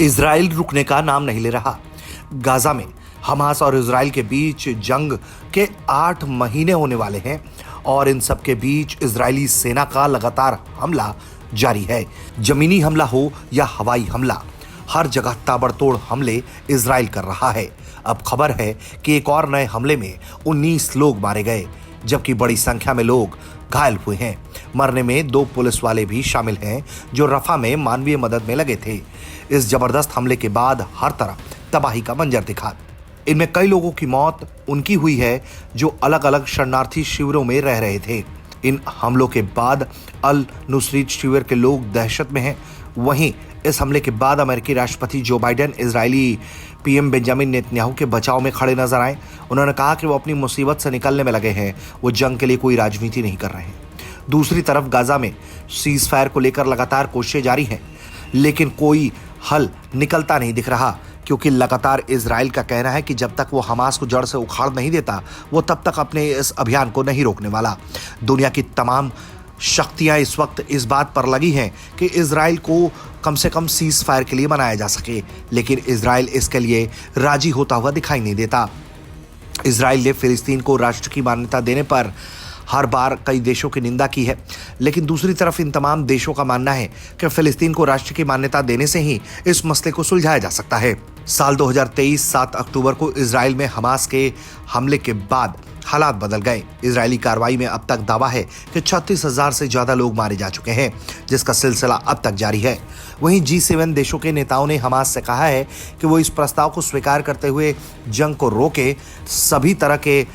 Israel रुकने का नाम नहीं ले रहा। गाजा में हमास और इजराइल के बीच जंग के 8 महीने होने वाले हैं और इन सब के बीच इजरायली सेना का लगातार हमला जारी है। जमीनी हमला हो या हवाई हमला, हर जगह ताबड़तोड़ हमले इजराइल कर रहा है। अब खबर है कि एक और नए हमले में 19 लोग मारे गए, जबकि बड़ी संख्या में लोग घायल हुए हैं। मरने में 2 पुलिस वाले भी शामिल हैं जो रफा में मानवीय मदद में लगे थे। इस जबरदस्त हमले के बाद हर तरफ तबाही का मंजर दिखा। इनमें कई लोगों की मौत उनकी हुई है जो अलग अलग शरणार्थी शिविरों में रह रहे थे। इन हमलों के बाद अल नुसरत शिविर के लोग दहशत में हैं। वहीं इस हमले के बाद अमेरिकी राष्ट्रपति Joe Biden Israeli PM Benjamin Netanyahu के बचाव में खड़े नजर आए। उन्होंने कहा कि वो अपनी मुसीबत से निकलने में लगे हैं, वो जंग के लिए कोई राजनीति नहीं कर रहे हैं। दूसरी तरफ गाजा में सीज फायर को लेकर लगातार कोशिशें जारी हैं, लेकिन कोई हल निकलता नहीं दिख रहा, क्योंकि लगातार इजराइल का कहना है कि जब तक वो हमास को जड़ से उखाड़ नहीं देता, वो तब तक अपने इस अभियान को नहीं रोकने वाला। दुनिया की तमाम शक्तियां इस वक्त इस बात पर लगी हैं कि इजराइल को कम से कम सीज फायर के लिए मनाया जा सके, लेकिन इजराइल इसके लिए राजी होता हुआ दिखाई नहीं देता। इजराइल ने फिलिस्तीन को राष्ट्र की मान्यता देने पर हर बार कई देशों की निंदा की है, लेकिन दूसरी तरफ इन तमाम देशों का मानना है कि फिलिस्तीन को राष्ट्र की मान्यता देने से ही इस मसले को सुलझाया जा सकता है। साल 2023 7 अक्टूबर को इजराइल में हमास के हमले के बाद हालात बदल गए। इजरायली कार्रवाई में अब तक दावा है कि 36,000 से ज्यादा लोग मारे जा चुके हैं, जिसका सिलसिला अब तक जारी है। वहीं G7 देशों के नेताओं ने हमास से कहा है कि वो इस प्रस्ताव को स्वीकार करते हुए जंग को रोके, सभी तरह के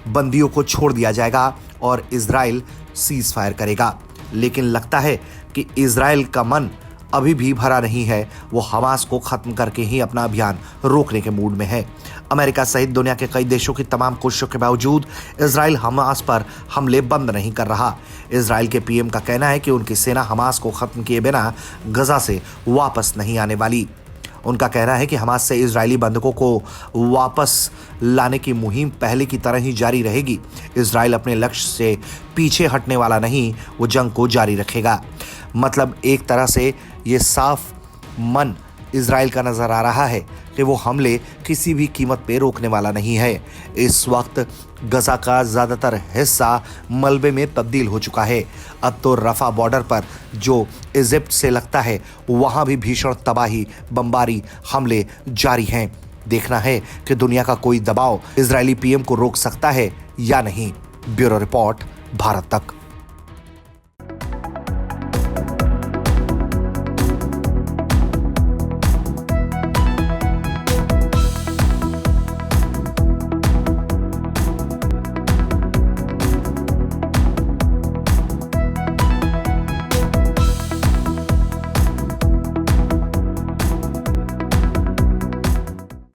बंदियों को छोड़ दिया जाएगा और इजराइल सीज फायर करेगा। लेकिन लगता है कि इजराइल का मन अभी भी भरा नहीं है, वो हमास को खत्म करके ही अपना अभियान रोकने के मूड में है। अमेरिका सहित दुनिया के कई देशों की तमाम कोशिशों के बावजूद इजराइल हमास पर हमले बंद नहीं कर रहा। इजराइल के पीएम का कहना है कि उनकी सेना हमास को खत्म किए बिना गजा से वापस नहीं आने वाली। उनका कहना है कि हमास से इजरायली बंधकों को वापस लाने की मुहिम पहले की तरह ही जारी रहेगी। इजराइल अपने लक्ष्य से पीछे हटने वाला नहीं, वो जंग को जारी रखेगा। मतलब एक तरह से ये साफ मन इजराइल का नजर आ रहा है कि वो हमले किसी भी कीमत पे रोकने वाला नहीं है। इस वक्त गजा का ज़्यादातर हिस्सा मलबे में तब्दील हो चुका है। अब तो रफा बॉर्डर पर जो इजिप्ट से लगता है, वहाँ भी भीषण तबाही, बमबारी, हमले जारी हैं। देखना है कि दुनिया का कोई दबाव इजरायली पीएम को रोक सकता है या नहीं। ब्यूरो रिपोर्ट, भारत तक।